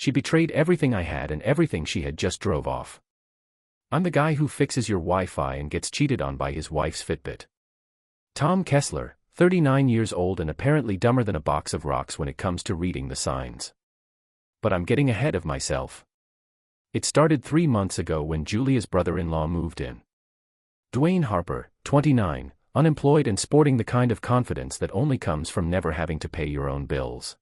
She betrayed everything I had and everything she had just drove off. I'm the guy who fixes your Wi-Fi and gets cheated on by his wife's Fitbit. Tom Kesler, 39 years old and apparently dumber than a box of rocks when it comes to reading the signs. But I'm getting ahead of myself. It started 3 months ago when Julia's brother-in-law moved in. Dwayne Harper, 29, unemployed and sporting the kind of confidence that only comes from never having to pay your own bills.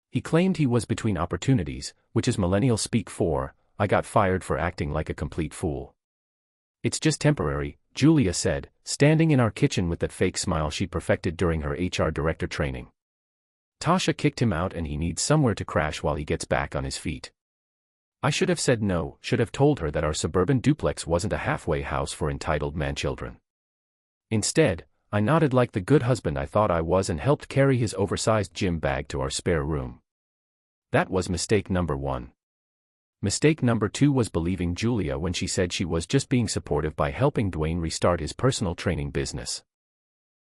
He claimed he was between opportunities, which is millennial speak for, I got fired for acting like a complete fool. It's just temporary, Julia said, standing in our kitchen with that fake smile she perfected during her HR director training. Tasha kicked him out and he needs somewhere to crash while he gets back on his feet. I should have said no, should have told her that our suburban duplex wasn't a halfway house for entitled man-children. Instead, I nodded like the good husband I thought I was and helped carry his oversized gym bag to our spare room. That was mistake number 1. Mistake number 2 was believing Julia when she said she was just being supportive by helping Dwayne restart his personal training business.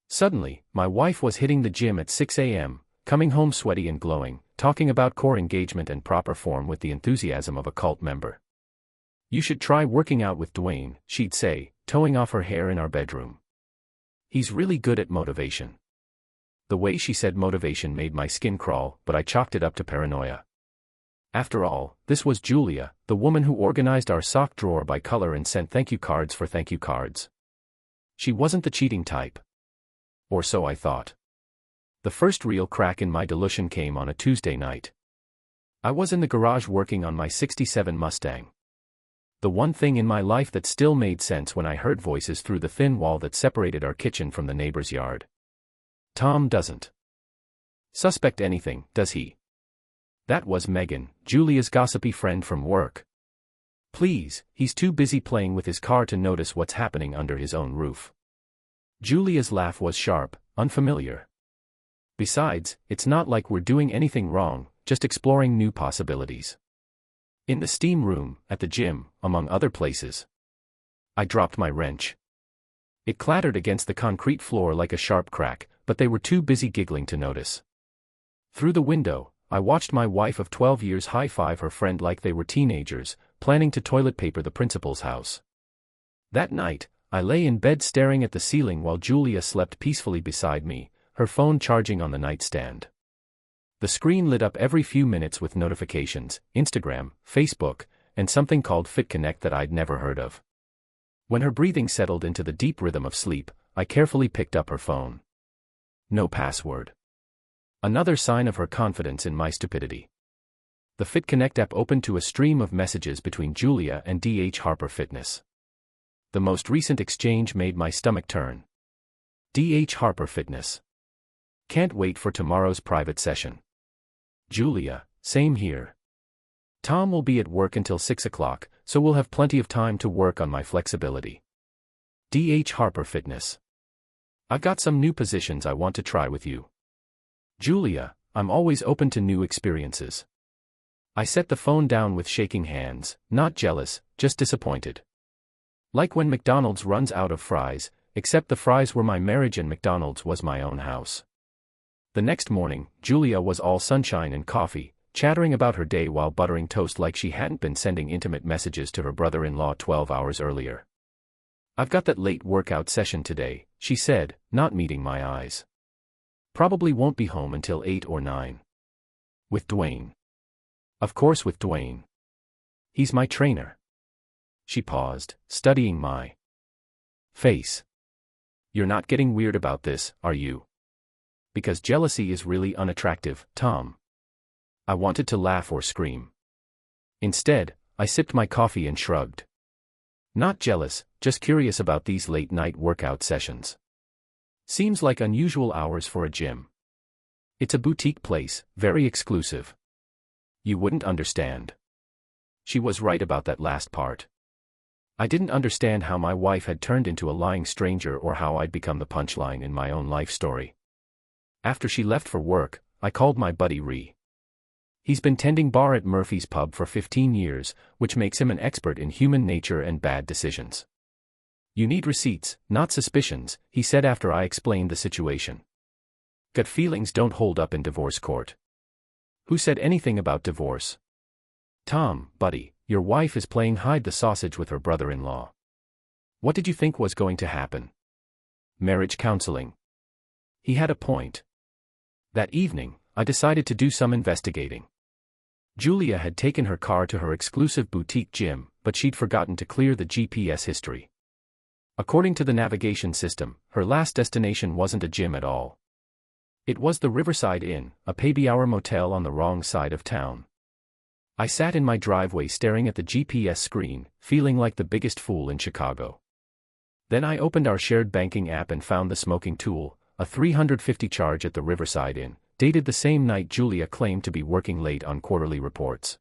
Suddenly, my wife was hitting the gym at 6 a.m., coming home sweaty and glowing, talking about core engagement and proper form with the enthusiasm of a cult member. You should try working out with Dwayne, she'd say, towing off her hair in our bedroom. He's really good at motivation. The way she said motivation made my skin crawl, but I chalked it up to paranoia. After all, this was Julia, the woman who organized our sock drawer by color and sent thank you cards for thank you cards. She wasn't the cheating type. Or so I thought. The first real crack in my delusion came on a Tuesday night. I was in the garage working on my '67 Mustang. The one thing in my life that still made sense when I heard voices through the thin wall that separated our kitchen from the neighbor's yard. Tom doesn't suspect anything, does he? That was Megan, Julia's gossipy friend from work. Please, he's too busy playing with his car to notice what's happening under his own roof. Julia's laugh was sharp, unfamiliar. Besides, it's not like we're doing anything wrong, just exploring new possibilities. In the steam room, at the gym, among other places. I dropped my wrench. It clattered against the concrete floor like a sharp crack, but they were too busy giggling to notice. Through the window, I watched my wife of 12 years high-five her friend like they were teenagers, planning to toilet paper the principal's house. That night, I lay in bed staring at the ceiling while Julia slept peacefully beside me, her phone charging on the nightstand. The screen lit up every few minutes with notifications, Instagram, Facebook, and something called FitConnect that I'd never heard of. When her breathing settled into the deep rhythm of sleep, I carefully picked up her phone. No password. Another sign of her confidence in my stupidity. The FitConnect app opened to a stream of messages between Julia and D.H. Harper Fitness. The most recent exchange made my stomach turn. D.H. Harper Fitness. Can't wait for tomorrow's private session. Julia, same here. Tom will be at work until 6 o'clock, so we'll have plenty of time to work on my flexibility. D.H. Harper Fitness. I've got some new positions I want to try with you. Julia, I'm always open to new experiences. I set the phone down with shaking hands, not jealous, just disappointed. Like when McDonald's runs out of fries, except the fries were my marriage and McDonald's was my own house. The next morning, Julia was all sunshine and coffee, chattering about her day while buttering toast like she hadn't been sending intimate messages to her brother-in-law 12 hours earlier. I've got that late workout session today, she said, not meeting my eyes. Probably won't be home until 8 or 9. With Dwayne. Of course with Dwayne. He's my trainer. She paused, studying my face. You're not getting weird about this, are you? Because jealousy is really unattractive, Tom. I wanted to laugh or scream. Instead, I sipped my coffee and shrugged. Not jealous, just curious about these late-night workout sessions. Seems like unusual hours for a gym. It's a boutique place, very exclusive. You wouldn't understand. She was right about that last part. I didn't understand how my wife had turned into a lying stranger or how I'd become the punchline in my own life story. After she left for work, I called my buddy Ree. He's been tending bar at Murphy's Pub for 15 years, which makes him an expert in human nature and bad decisions. You need receipts, not suspicions, he said after I explained the situation. Gut feelings don't hold up in divorce court. Who said anything about divorce? Tom, buddy, your wife is playing hide the sausage with her brother-in-law. What did you think was going to happen? Marriage counseling. He had a point. That evening, I decided to do some investigating. Julia had taken her car to her exclusive boutique gym, but she'd forgotten to clear the GPS history. According to the navigation system, her last destination wasn't a gym at all. It was the Riverside Inn, a pay-per-hour motel on the wrong side of town. I sat in my driveway staring at the GPS screen, feeling like the biggest fool in Chicago. Then I opened our shared banking app and found the smoking tool, a $350 charge at the Riverside Inn, dated the same night Julia claimed to be working late on quarterly reports.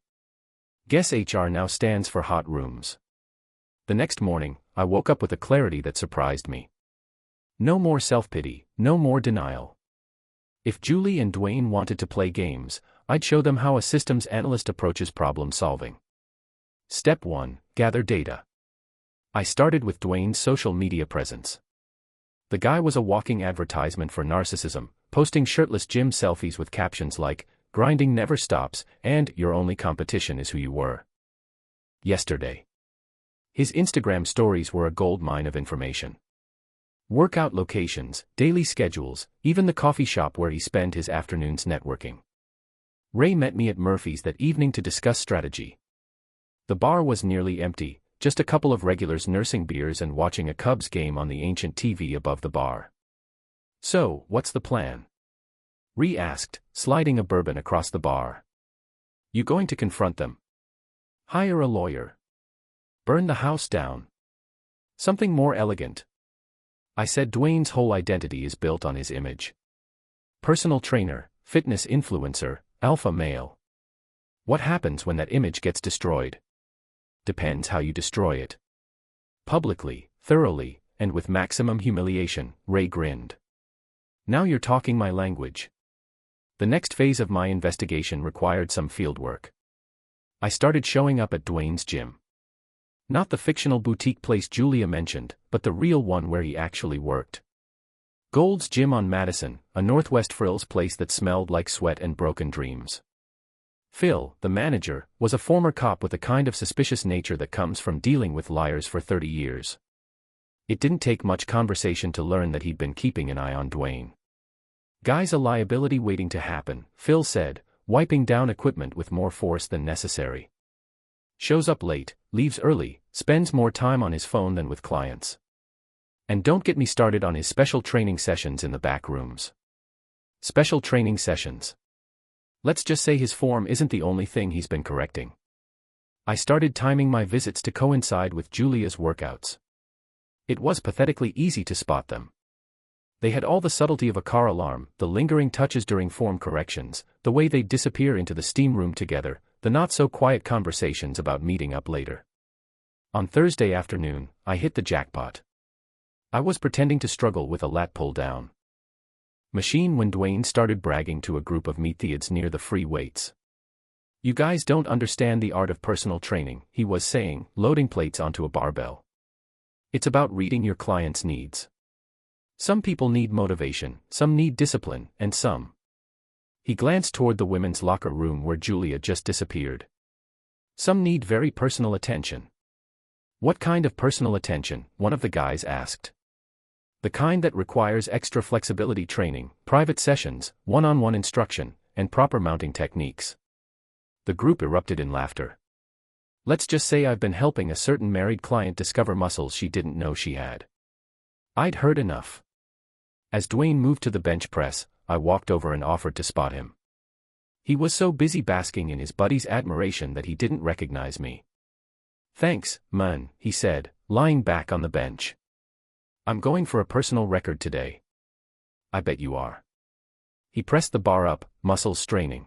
Guess HR now stands for hot rooms. The next morning, I woke up with a clarity that surprised me. No more self-pity, no more denial. If Julie and Dwayne wanted to play games, I'd show them how a systems analyst approaches problem solving. Step 1, gather data. I started with Dwayne's social media presence. The guy was a walking advertisement for narcissism, posting shirtless gym selfies with captions like, "Grinding never stops," and "Your only competition is who you were yesterday." His Instagram stories were a goldmine of information. Workout locations, daily schedules, even the coffee shop where he spent his afternoons networking. Ray met me at Murphy's that evening to discuss strategy. The bar was nearly empty, just a couple of regulars nursing beers and watching a Cubs game on the ancient TV above the bar. "So, what's the plan?" Ree asked, sliding a bourbon across the bar. "You going to confront them? Hire a lawyer? Burn the house down? Something more elegant?" I said Dwayne's whole identity is built on his image. Personal trainer, fitness influencer, alpha male. What happens when that image gets destroyed? Depends how you destroy it. Publicly, thoroughly, and with maximum humiliation, Ray grinned. Now you're talking my language. The next phase of my investigation required some fieldwork. I started showing up at Dwayne's gym. Not the fictional boutique place Julia mentioned, but the real one where he actually worked. Gold's Gym on Madison, a Northwest Frills place that smelled like sweat and broken dreams. Phil, the manager, was a former cop with a kind of suspicious nature that comes from dealing with liars for 30 years. It didn't take much conversation to learn that he'd been keeping an eye on Dwayne. "Guy's a liability waiting to happen," Phil said, wiping down equipment with more force than necessary. "Shows up late, leaves early, spends more time on his phone than with clients. And don't get me started on his special training sessions in the back rooms." Special training sessions. Let's just say his form isn't the only thing he's been correcting. I started timing my visits to coincide with Julia's workouts. It was pathetically easy to spot them. They had all the subtlety of a car alarm, the lingering touches during form corrections, the way they'd disappear into the steam room together, the not-so-quiet conversations about meeting up later. On Thursday afternoon, I hit the jackpot. I was pretending to struggle with a lat pull-down machine when Dwayne started bragging to a group of methodists near the free weights. "You guys don't understand the art of personal training," he was saying, loading plates onto a barbell. "It's about reading your client's needs. Some people need motivation, some need discipline, and some..." He glanced toward the women's locker room where Julia just disappeared. "Some need very personal attention." "What kind of personal attention?" one of the guys asked. "The kind that requires extra flexibility training, private sessions, one-on-one instruction, and proper mounting techniques." The group erupted in laughter. "Let's just say I've been helping a certain married client discover muscles she didn't know she had." I'd heard enough. As Dwayne moved to the bench press, I walked over and offered to spot him. He was so busy basking in his buddy's admiration that he didn't recognize me. "Thanks, man," he said, lying back on the bench. "I'm going for a personal record today." "I bet you are." He pressed the bar up, muscles straining.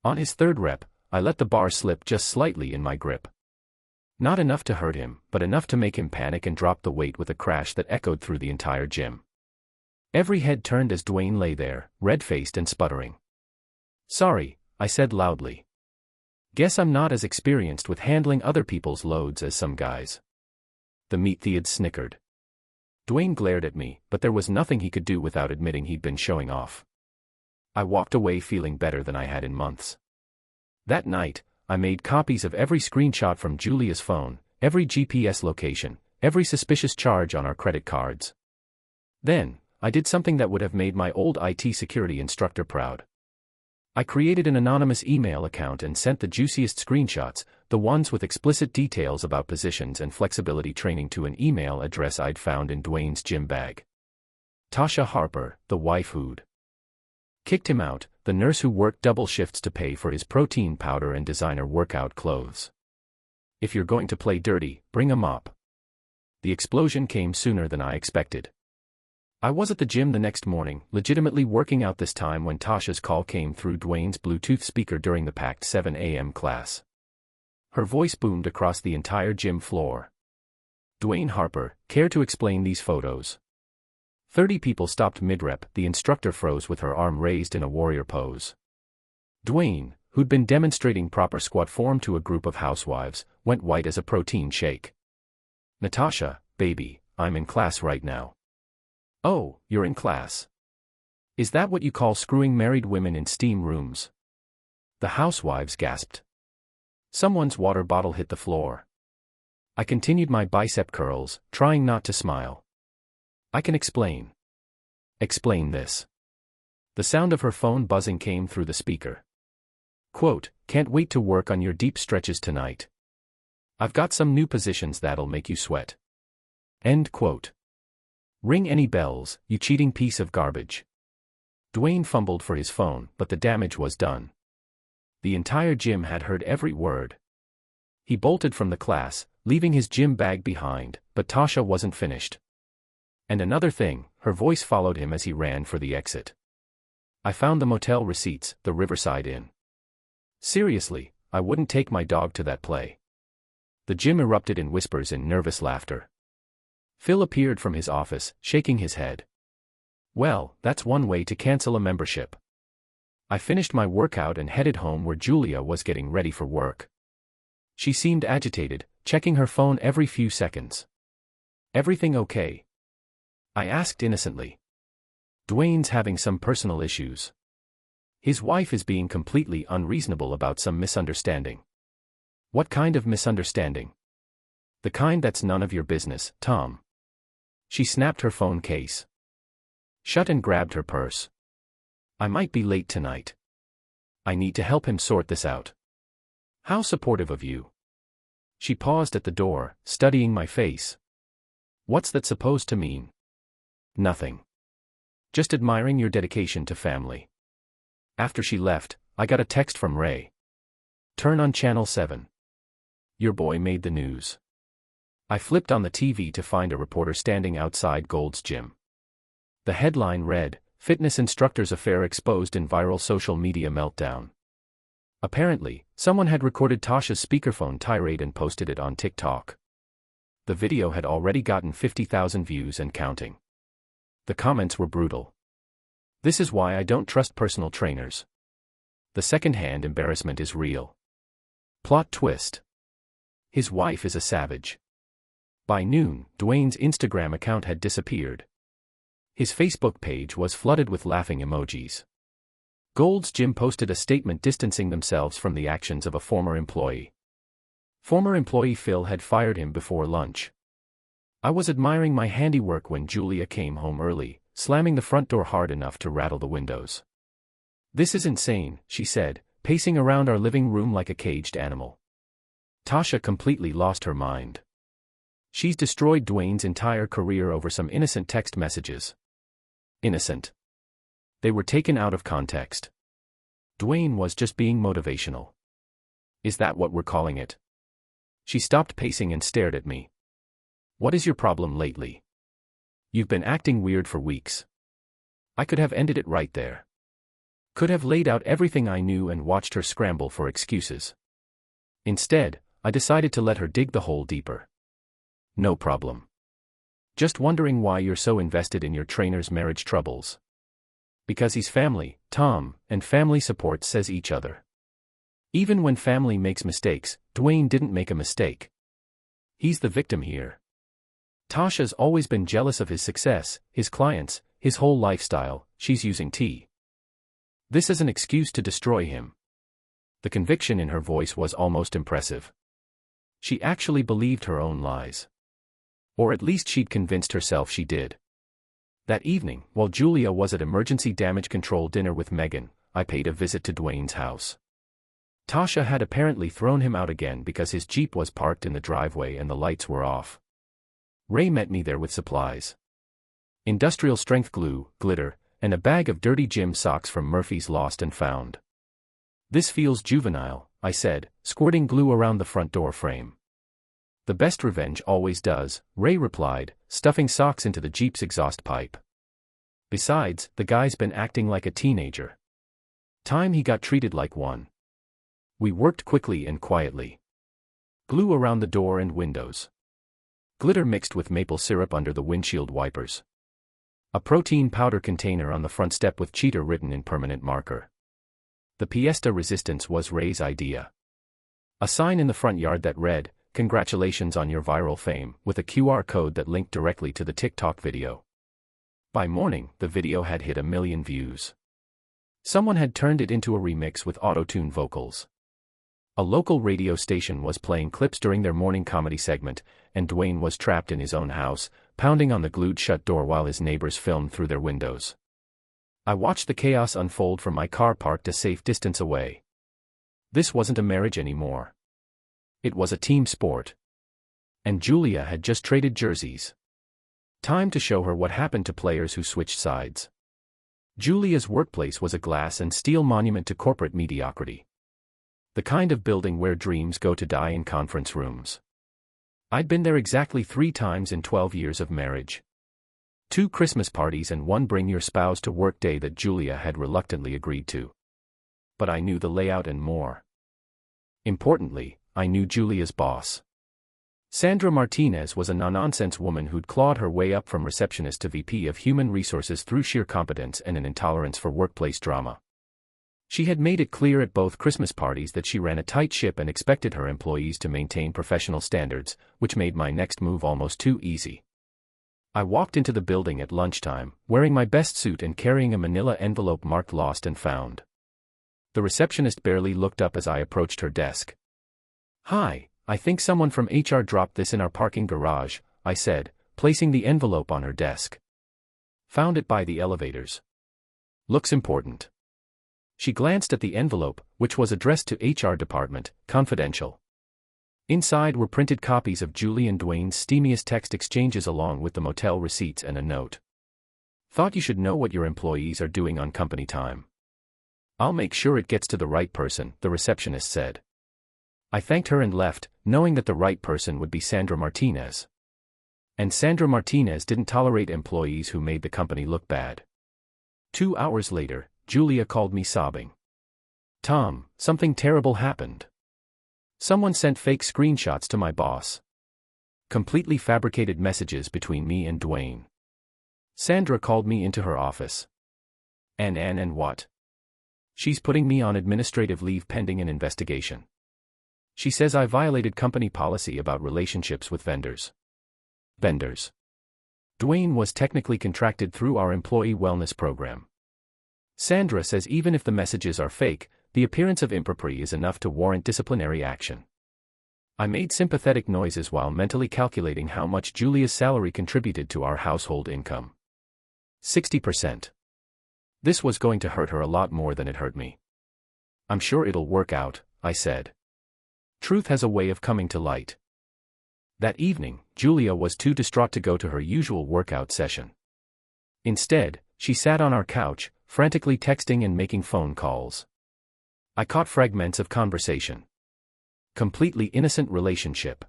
On his third rep, I let the bar slip just slightly in my grip. Not enough to hurt him, but enough to make him panic and drop the weight with a crash that echoed through the entire gym. Every head turned as Dwayne lay there, red-faced and sputtering. "Sorry," I said loudly. "Guess I'm not as experienced with handling other people's loads as some guys." The meathead snickered. Dwayne glared at me, but there was nothing he could do without admitting he'd been showing off. I walked away feeling better than I had in months. That night, I made copies of every screenshot from Julia's phone, every GPS location, every suspicious charge on our credit cards. Then, I did something that would have made my old IT security instructor proud. I created an anonymous email account and sent the juiciest screenshots, the ones with explicit details about positions and flexibility training, to an email address I'd found in Dwayne's gym bag. Tasha Harper, the wife who'd kicked him out, the nurse who worked double shifts to pay for his protein powder and designer workout clothes. If you're going to play dirty, bring a mop. The explosion came sooner than I expected. I was at the gym the next morning, legitimately working out this time, when Tasha's call came through Dwayne's Bluetooth speaker during the packed 7 a.m. class. Her voice boomed across the entire gym floor. "Dwayne Harper, care to explain these photos?" 30 people stopped mid-rep. The instructor froze with her arm raised in a warrior pose. Dwayne, who'd been demonstrating proper squat form to a group of housewives, went white as a protein shake. "Natasha, baby, I'm in class right now." "Oh, you're in class? Is that what you call screwing married women in steam rooms?" The housewives gasped. Someone's water bottle hit the floor. I continued my bicep curls, trying not to smile. "I can explain." "Explain this." The sound of her phone buzzing came through the speaker. Quote, "Can't wait to work on your deep stretches tonight. I've got some new positions that'll make you sweat." End quote. "Ring any bells, you cheating piece of garbage." Dwayne fumbled for his phone, but the damage was done. The entire gym had heard every word. He bolted from the class, leaving his gym bag behind, but Tasha wasn't finished. And another thing, her voice followed him as he ran for the exit. "I found the motel receipts, the Riverside Inn. Seriously, I wouldn't take my dog to that play." The gym erupted in whispers and nervous laughter. Phil appeared from his office, shaking his head. "Well, that's one way to cancel a membership." I finished my workout and headed home, where Julia was getting ready for work. She seemed agitated, checking her phone every few seconds. "Everything okay?" I asked innocently. "Dwayne's having some personal issues. His wife is being completely unreasonable about some misunderstanding." "What kind of misunderstanding?" "The kind that's none of your business, Tom." She snapped her phone case shut and grabbed her purse. "I might be late tonight. I need to help him sort this out." "How supportive of you." She paused at the door, studying my face. "What's that supposed to mean?" "Nothing. Just admiring your dedication to family." After she left, I got a text from Ray. "Turn on Channel 7. Your boy made the news." I flipped on the TV to find a reporter standing outside Gold's gym. The headline read, "Fitness Instructor's Affair Exposed in Viral Social Media Meltdown." Apparently, someone had recorded Tasha's speakerphone tirade and posted it on TikTok. The video had already gotten 50,000 views and counting. The comments were brutal. "This is why I don't trust personal trainers. The second-hand embarrassment is real." Plot twist. His wife is a savage. By noon, Dwayne's Instagram account had disappeared. His Facebook page was flooded with laughing emojis. Gold's Gym posted a statement distancing themselves from the actions of a former employee. Former employee Phil had fired him before lunch. "I was admiring my handiwork when Julia came home early, slamming the front door hard enough to rattle the windows. This is insane," she said, pacing around our living room like a caged animal. Tasha completely lost her mind. She's destroyed Dwayne's entire career over some innocent text messages. Innocent. They were taken out of context. Dwayne was just being motivational. Is that what we're calling it? She stopped pacing and stared at me. "What is your problem lately? You've been acting weird for weeks." I could have ended it right there. Could have laid out everything I knew and watched her scramble for excuses. Instead, I decided to let her dig the hole deeper. "No problem. Just wondering why you're so invested in your trainer's marriage troubles." "Because he's family, Tom, and family support says each other." Even when family makes mistakes, Dwayne didn't make a mistake. He's the victim here. Tasha's always been jealous of his success, his clients, his whole lifestyle. She's using T. This as an excuse to destroy him. The conviction in her voice was almost impressive. She actually believed her own lies. Or at least she'd convinced herself she did. That evening, while Julia was at emergency damage control dinner with Megan, I paid a visit to Dwayne's house. Tasha had apparently thrown him out again because his Jeep was parked in the driveway and the lights were off. Ray met me there with supplies. Industrial-strength glue, glitter, and a bag of dirty gym socks from Murphy's Lost and Found. "This feels juvenile," I said, squirting glue around the front door frame. "The best revenge always does," Ray replied, stuffing socks into the Jeep's exhaust pipe. "Besides, the guy's been acting like a teenager. Time he got treated like one." We worked quickly and quietly. Glue around the door and windows. Glitter mixed with maple syrup under the windshield wipers. A protein powder container on the front step with cheater written in permanent marker. The pièce de resistance was Ray's idea. A sign in the front yard that read, "Congratulations on your viral fame," with a QR code that linked directly to the TikTok video. By morning, the video had hit 1 million views. Someone had turned it into a remix with auto-tune vocals. A local radio station was playing clips during their morning comedy segment, and Dwayne was trapped in his own house, pounding on the glued-shut door while his neighbors filmed through their windows. I watched the chaos unfold from my car parked a safe distance away. This wasn't a marriage anymore. It was a team sport. And Julia had just traded jerseys. Time to show her what happened to players who switched sides. Julia's workplace was a glass and steel monument to corporate mediocrity. The kind of building where dreams go to die in conference rooms. I'd been there exactly 3 times in 12 years of marriage. 2 Christmas parties and 1 bring your spouse to work day that Julia had reluctantly agreed to. But I knew the layout and more. Importantly, I knew Julia's boss. Sandra Martinez was a no-nonsense woman who'd clawed her way up from receptionist to VP of Human Resources through sheer competence and an intolerance for workplace drama. She had made it clear at both Christmas parties that she ran a tight ship and expected her employees to maintain professional standards, which made my next move almost too easy. I walked into the building at lunchtime, wearing my best suit and carrying a manila envelope marked Lost and Found. The receptionist barely looked up as I approached her desk. "Hi, I think someone from HR dropped this in our parking garage," I said, placing the envelope on her desk. "Found it by the elevators. Looks important." She glanced at the envelope, which was addressed to HR department, confidential. Inside were printed copies of Julie and Dwayne's steamiest text exchanges along with the motel receipts and a note. "Thought you should know what your employees are doing on company time. I'll make sure it gets to the right person," the receptionist said. I thanked her and left, knowing that the right person would be Sandra Martinez. And Sandra Martinez didn't tolerate employees who made the company look bad. 2 hours later, Julia called me sobbing. "Tom, something terrible happened. Someone sent fake screenshots to my boss. Completely fabricated messages between me and Dwayne." Sandra called me into her office. And what? "She's putting me on administrative leave pending an investigation. She says I violated company policy about relationships with vendors." Vendors. Dwayne was technically contracted through our employee wellness program. Sandra says even if the messages are fake, the appearance of impropriety is enough to warrant disciplinary action. I made sympathetic noises while mentally calculating how much Julia's salary contributed to our household income. 60%. This was going to hurt her a lot more than it hurt me. "I'm sure it'll work out," I said. Truth has a way of coming to light. That evening, Julia was too distraught to go to her usual workout session. Instead, she sat on our couch, frantically texting and making phone calls. I caught fragments of conversation. Completely innocent relationship.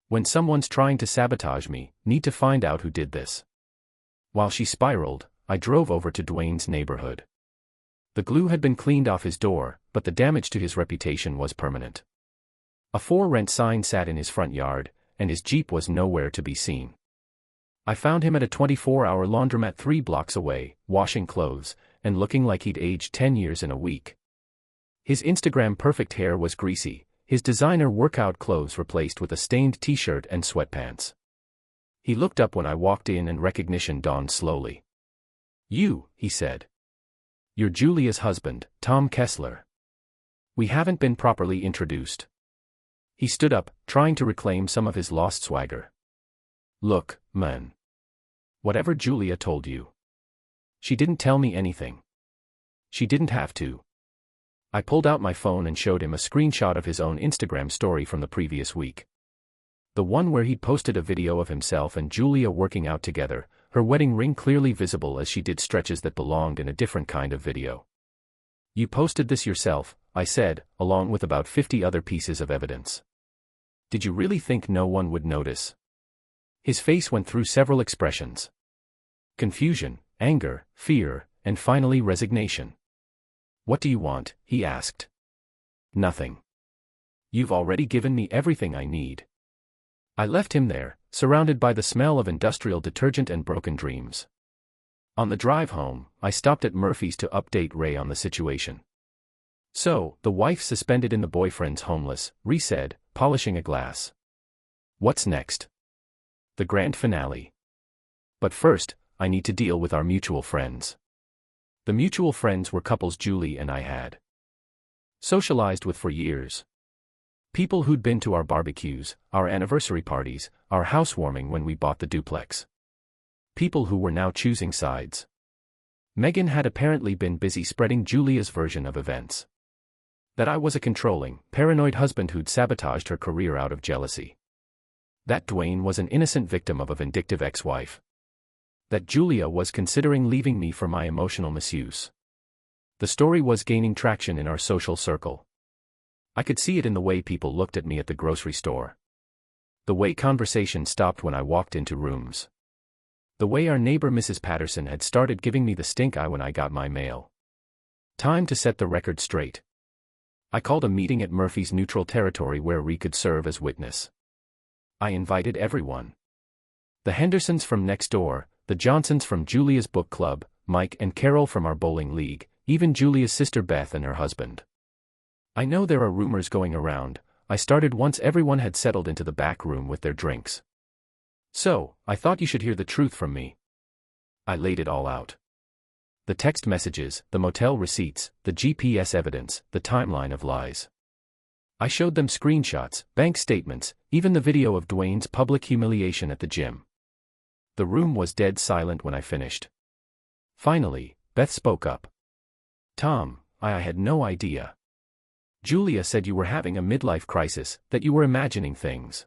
When someone's trying to sabotage me, need to find out who did this. While she spiraled, I drove over to Dwayne's neighborhood. The glue had been cleaned off his door, but the damage to his reputation was permanent. A "for rent" sign sat in his front yard, and his Jeep was nowhere to be seen. I found him at a 24-hour laundromat 3 blocks away, washing clothes, and looking like he'd aged 10 years in a week. His Instagram-perfect hair was greasy, his designer workout clothes replaced with a stained t-shirt and sweatpants. He looked up when I walked in and recognition dawned slowly. "You," he said. "You're Julia's husband, Tom Kesler." We haven't been properly introduced. He stood up, trying to reclaim some of his lost swagger. Look, man. Whatever Julia told you. She didn't tell me anything. She didn't have to. I pulled out my phone and showed him a screenshot of his own Instagram story from the previous week. The one where he'd posted a video of himself and Julia working out together, her wedding ring clearly visible as she did stretches that belonged in a different kind of video. You posted this yourself, I said, along with about 50 other pieces of evidence. Did you really think no one would notice? His face went through several expressions. Confusion, anger, fear, and finally resignation. What do you want? He asked. Nothing. You've already given me everything I need. I left him there, surrounded by the smell of industrial detergent and broken dreams. On the drive home, I stopped at Murphy's to update Ray on the situation. So, the wife suspended in the boyfriend's homeless, Ree said, polishing a glass. What's next? The grand finale. But first, I need to deal with our mutual friends. The mutual friends were couples Julie and I had socialized with for years. People who'd been to our barbecues, our anniversary parties, our housewarming when we bought the duplex. People who were now choosing sides. Megan had apparently been busy spreading Julia's version of events. That I was a controlling, paranoid husband who'd sabotaged her career out of jealousy. That Dwayne was an innocent victim of a vindictive ex-wife. That Julia was considering leaving me for my emotional misuse. The story was gaining traction in our social circle. I could see it in the way people looked at me at the grocery store. The way conversation stopped when I walked into rooms. The way our neighbor Mrs. Patterson had started giving me the stink eye when I got my mail. Time to set the record straight. I called a meeting at Murphy's neutral territory where Ree could serve as witness. I invited everyone. The Hendersons from next door, the Johnsons from Julia's book club, Mike and Carol from our bowling league, even Julia's sister Beth and her husband. I know there are rumors going around. I started once everyone had settled into the back room with their drinks. So, I thought you should hear the truth from me. I laid it all out. The text messages, the motel receipts, the GPS evidence, the timeline of lies. I showed them screenshots, bank statements, even the video of Dwayne's public humiliation at the gym. The room was dead silent when I finished. Finally, Beth spoke up. Tom, I had no idea. Julia said you were having a midlife crisis, that you were imagining things.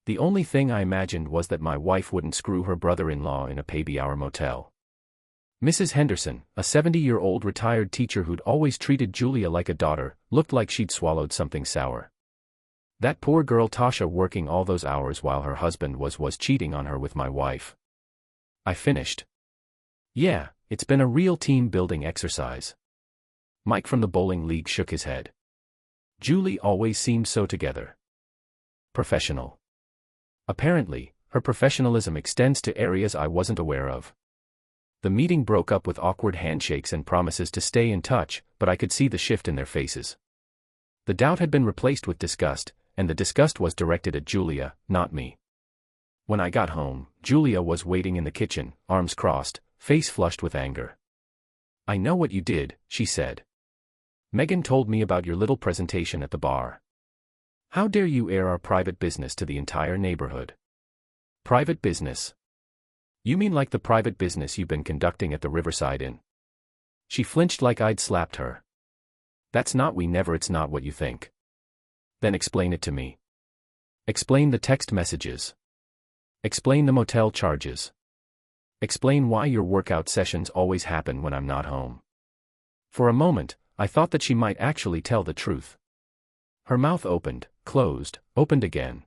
The only thing I imagined was that my wife wouldn't screw her brother-in-law in a pay-per-hour motel. Mrs. Henderson, a 70-year-old retired teacher who'd always treated Julia like a daughter, looked like she'd swallowed something sour. That poor girl Tasha working all those hours while her husband was cheating on her with my wife. I finished. Yeah, it's been a real team-building exercise. Mike from the bowling league shook his head. Julie always seemed so together. Professional. Apparently, her professionalism extends to areas I wasn't aware of. The meeting broke up with awkward handshakes and promises to stay in touch, but I could see the shift in their faces. The doubt had been replaced with disgust, and the disgust was directed at Julia, not me. When I got home, Julia was waiting in the kitchen, arms crossed, face flushed with anger. I know what you did, she said. Megan told me about your little presentation at the bar. How dare you air our private business to the entire neighborhood? Private business? You mean like the private business you've been conducting at the Riverside Inn? She flinched like I'd slapped her. That's not it's not what you think. Then explain it to me. Explain the text messages. Explain the motel charges. Explain why your workout sessions always happen when I'm not home. For a moment, I thought that she might actually tell the truth. Her mouth opened, closed, opened again.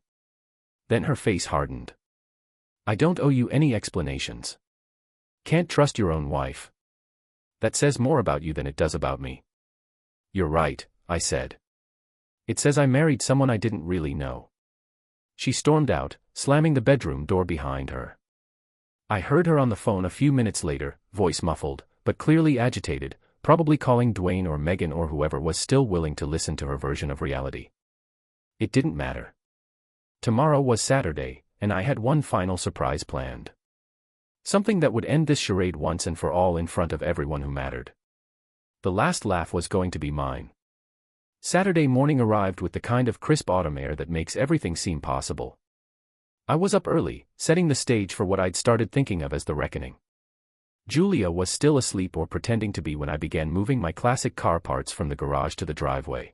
Then her face hardened. I don't owe you any explanations. Can't trust your own wife. That says more about you than it does about me. You're right, I said. It says I married someone I didn't really know. She stormed out, slamming the bedroom door behind her. I heard her on the phone a few minutes later, voice muffled, but clearly agitated, probably calling Dwayne or Megan or whoever was still willing to listen to her version of reality. It didn't matter. Tomorrow was Saturday, and I had one final surprise planned. Something that would end this charade once and for all in front of everyone who mattered. The last laugh was going to be mine. Saturday morning arrived with the kind of crisp autumn air that makes everything seem possible. I was up early, setting the stage for what I'd started thinking of as the reckoning. Julia was still asleep or pretending to be when I began moving my classic car parts from the garage to the driveway.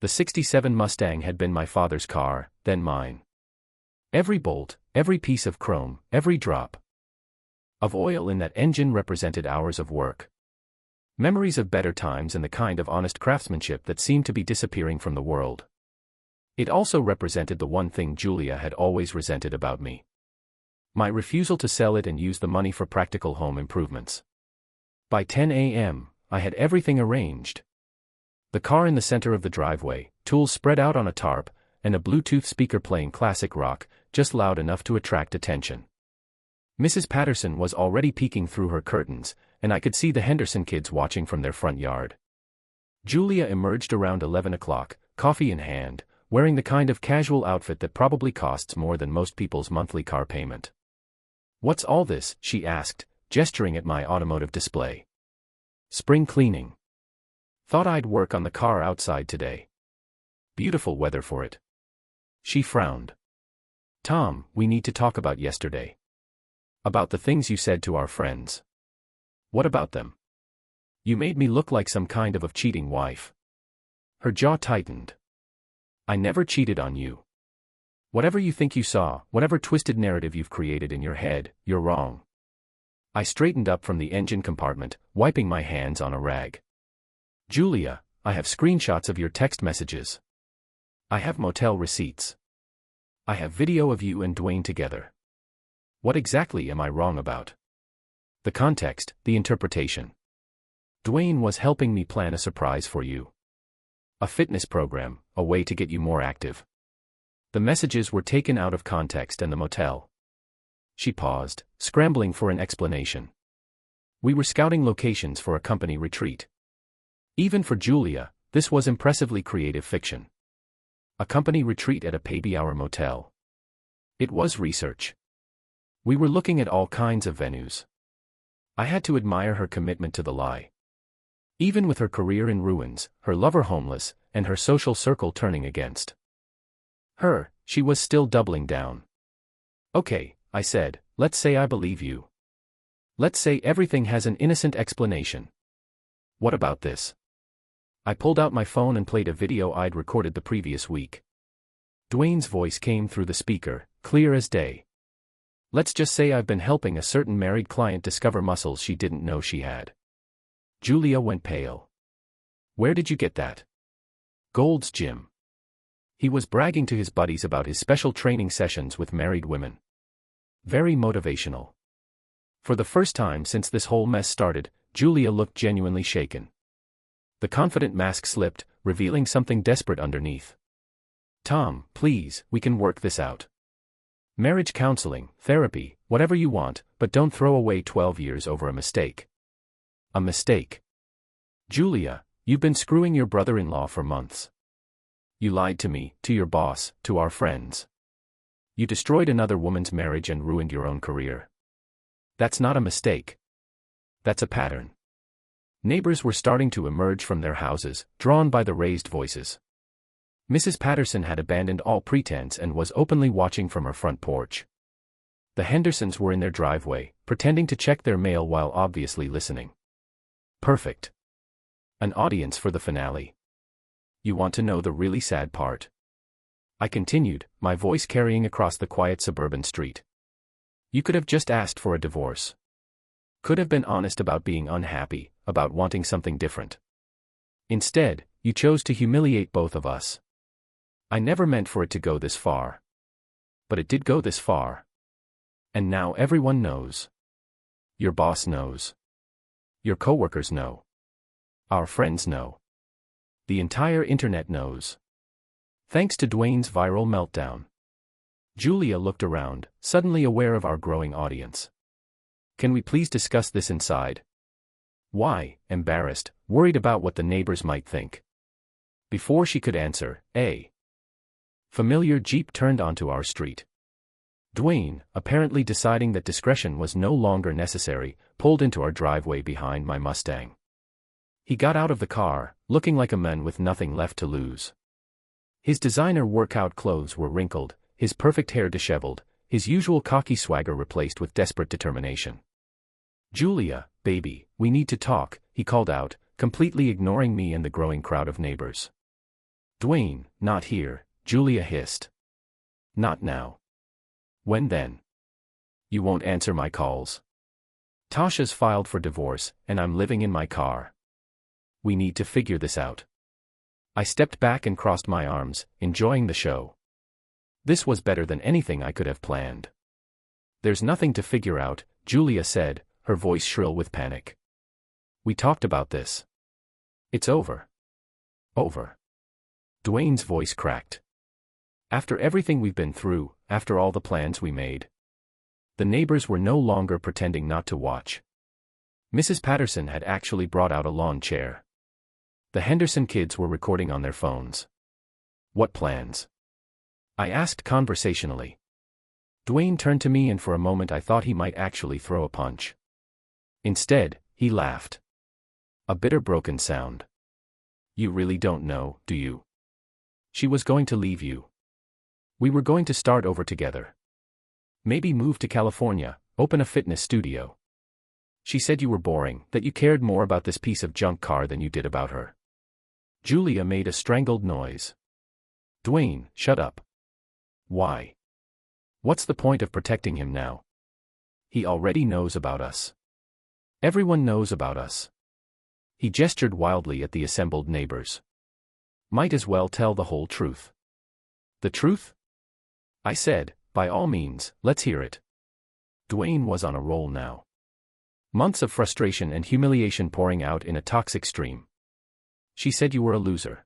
The '67 Mustang had been my father's car, then mine. Every bolt, every piece of chrome, every drop of oil in that engine represented hours of work. Memories of better times and the kind of honest craftsmanship that seemed to be disappearing from the world. It also represented the one thing Julia had always resented about me: my refusal to sell it and use the money for practical home improvements. By 10 a.m., I had everything arranged. The car in the center of the driveway, tools spread out on a tarp, and a Bluetooth speaker playing classic rock, just loud enough to attract attention. Mrs. Patterson was already peeking through her curtains, and I could see the Henderson kids watching from their front yard. Julia emerged around 11 o'clock, coffee in hand, wearing the kind of casual outfit that probably costs more than most people's monthly car payment. "What's all this?" she asked, gesturing at my automotive display. "Spring cleaning. Thought I'd work on the car outside today. Beautiful weather for it." She frowned. "Tom, we need to talk about yesterday. About the things you said to our friends." "What about them? You made me look like some kind of cheating wife." Her jaw tightened. "I never cheated on you. Whatever you think you saw, whatever twisted narrative you've created in your head, you're wrong." I straightened up from the engine compartment, wiping my hands on a rag. "Julia, I have screenshots of your text messages. I have motel receipts. I have video of you and Dwayne together. What exactly am I wrong about?" "The context, the interpretation. Dwayne was helping me plan a surprise for you. A fitness program, a way to get you more active. The messages were taken out of context and the motel." She paused, scrambling for an explanation. "We were scouting locations for a company retreat." Even for Julia, this was impressively creative fiction. A company retreat at a baby-hour motel. It was research. We were looking at all kinds of venues. I had to admire her commitment to the lie. Even with her career in ruins, her lover homeless, and her social circle turning against her, she was still doubling down. "Okay," I said, "let's say I believe you. Let's say everything has an innocent explanation. What about this?" I pulled out my phone and played a video I'd recorded the previous week. Dwayne's voice came through the speaker, clear as day. "Let's just say I've been helping a certain married client discover muscles she didn't know she had." Julia went pale. "Where did you get that?" "Gold's Gym." He was bragging to his buddies about his special training sessions with married women. Very motivational. For the first time since this whole mess started, Julia looked genuinely shaken. The confident mask slipped, revealing something desperate underneath. "Tom, please, we can work this out. Marriage counseling, therapy, whatever you want, but don't throw away 12 years over a mistake." "A mistake? Julia, you've been screwing your brother-in-law for months. You lied to me, to your boss, to our friends. You destroyed another woman's marriage and ruined your own career. That's not a mistake. That's a pattern." Neighbors were starting to emerge from their houses, drawn by the raised voices. Mrs. Patterson had abandoned all pretense and was openly watching from her front porch. The Hendersons were in their driveway, pretending to check their mail while obviously listening. Perfect. An audience for the finale. "You want to know the really sad part?" I continued, my voice carrying across the quiet suburban street. "You could have just asked for a divorce. Could have been honest about being unhappy, about wanting something different. Instead, you chose to humiliate both of us. I never meant for it to go this far. But it did go this far. And now everyone knows. Your boss knows. Your coworkers know. Our friends know. The entire internet knows. Thanks to Dwayne's viral meltdown." Julia looked around, suddenly aware of our growing audience. "Can we please discuss this inside?" "Why?" Embarrassed, worried about what the neighbors might think. Before she could answer, a familiar Jeep turned onto our street. Dwayne, apparently deciding that discretion was no longer necessary, pulled into our driveway behind my Mustang. He got out of the car, looking like a man with nothing left to lose. His designer workout clothes were wrinkled, his perfect hair disheveled, his usual cocky swagger replaced with desperate determination. "Julia, baby, we need to talk," he called out, completely ignoring me and the growing crowd of neighbors. "Dwayne, not here," Julia hissed. "Not now." "When then?" "You won't answer my calls. Tasha's filed for divorce, and I'm living in my car. We need to figure this out." I stepped back and crossed my arms, enjoying the show. This was better than anything I could have planned. "There's nothing to figure out," Julia said, her voice shrill with panic. "We talked about this. It's over." "Over?" Dwayne's voice cracked. "After everything we've been through, after all the plans we made." The neighbors were no longer pretending not to watch. Mrs. Patterson had actually brought out a lawn chair. The Henderson kids were recording on their phones. "What plans?" I asked conversationally. Dwayne turned to me and for a moment I thought he might actually throw a punch. Instead, he laughed. A bitter broken sound. "You really don't know, do you? She was going to leave you. We were going to start over together. Maybe move to California, open a fitness studio. She said you were boring, that you cared more about this piece of junk car than you did about her." Julia made a strangled noise. "Dwayne, shut up." "Why? What's the point of protecting him now? He already knows about us. Everyone knows about us." He gestured wildly at the assembled neighbors. "Might as well tell the whole truth." "The truth?" I said, "By all means, let's hear it." Dwayne was on a roll now. Months of frustration and humiliation pouring out in a toxic stream. "She said you were a loser.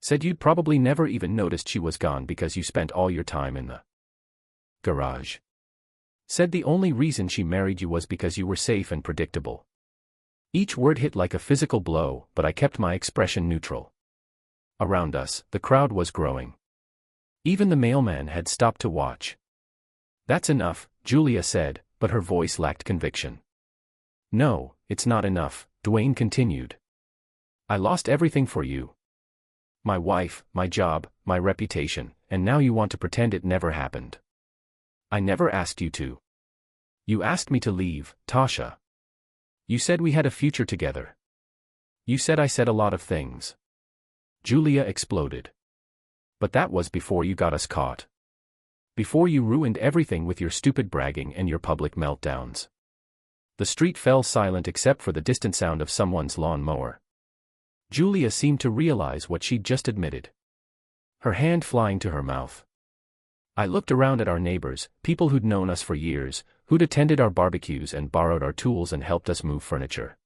Said you'd probably never even noticed she was gone because you spent all your time in the garage. Said the only reason she married you was because you were safe and predictable." Each word hit like a physical blow, but I kept my expression neutral. Around us, the crowd was growing. Even the mailman had stopped to watch. "That's enough," Julia said, but her voice lacked conviction. "No, it's not enough," Dwayne continued. "I lost everything for you. My wife, my job, my reputation, and now you want to pretend it never happened. I never asked you to. You asked me to leave, Tasha. You said we had a future together. You said I said a lot of things." Julia exploded. "But that was before you got us caught. Before you ruined everything with your stupid bragging and your public meltdowns." The street fell silent except for the distant sound of someone's lawn mower. Julia seemed to realize what she'd just admitted. Her hand flying to her mouth. I looked around at our neighbors, people who'd known us for years, who'd attended our barbecues and borrowed our tools and helped us move furniture.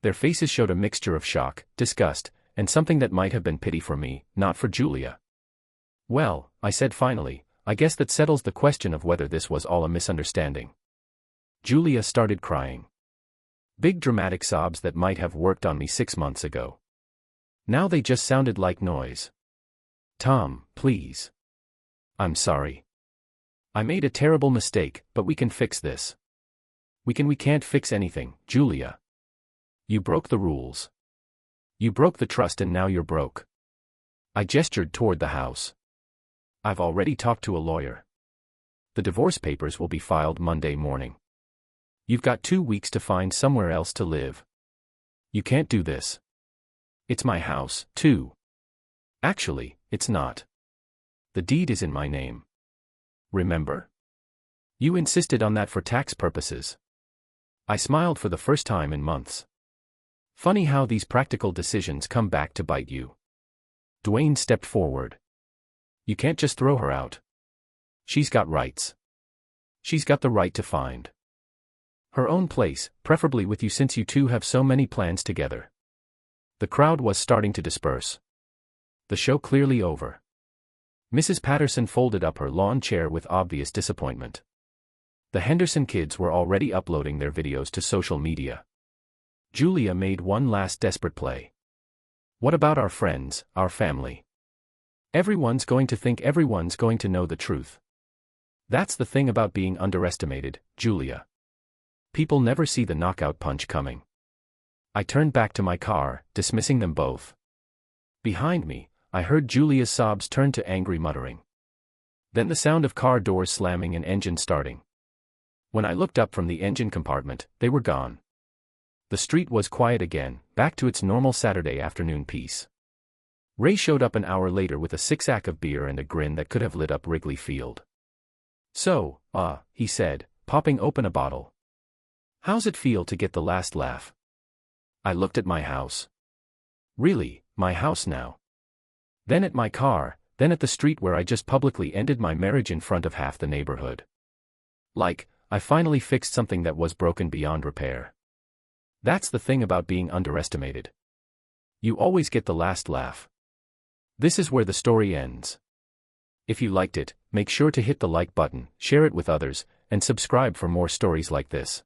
Their faces showed a mixture of shock, disgust, and something that might have been pity for me, not for Julia. "Well," I said finally, "I guess that settles the question of whether this was all a misunderstanding." Julia started crying. Big dramatic sobs that might have worked on me 6 months ago. Now they just sounded like noise. "Tom, please. I'm sorry. I made a terrible mistake, but we can fix this." We can't fix anything, Julia. You broke the rules. You broke the trust and now you're broke." I gestured toward the house. "I've already talked to a lawyer. The divorce papers will be filed Monday morning. You've got 2 weeks to find somewhere else to live. You can't do this. It's my house, too. Actually, it's not. The deed is in my name. Remember? You insisted on that for tax purposes." I smiled for the first time in months. Funny how these practical decisions come back to bite you. Dwayne stepped forward. "You can't just throw her out. She's got rights. She's got the right to find her own place, preferably with you since you two have so many plans together." The crowd was starting to disperse. The show clearly over. Mrs. Patterson folded up her lawn chair with obvious disappointment. The Henderson kids were already uploading their videos to social media. Julia made one last desperate play. "What about our friends, our family? Everyone's going to think everyone's going to know the truth. That's the thing about being underestimated, Julia. People never see the knockout punch coming. I turned back to my car, dismissing them both. Behind me, I heard Julia's sobs turn to angry muttering. Then the sound of car doors slamming and engine starting. When I looked up from the engine compartment, they were gone. The street was quiet again, back to its normal Saturday afternoon peace. Ray showed up an hour later with a six-pack of beer and a grin that could have lit up Wrigley Field. "So, he said, popping open a bottle. "How's it feel to get the last laugh?" I looked at my house. Really, my house now. Then at my car, then at the street where I just publicly ended my marriage in front of half the neighborhood. Like, I finally fixed something that was broken beyond repair. That's the thing about being underestimated. You always get the last laugh. This is where the story ends. If you liked it, make sure to hit the like button, share it with others, and subscribe for more stories like this.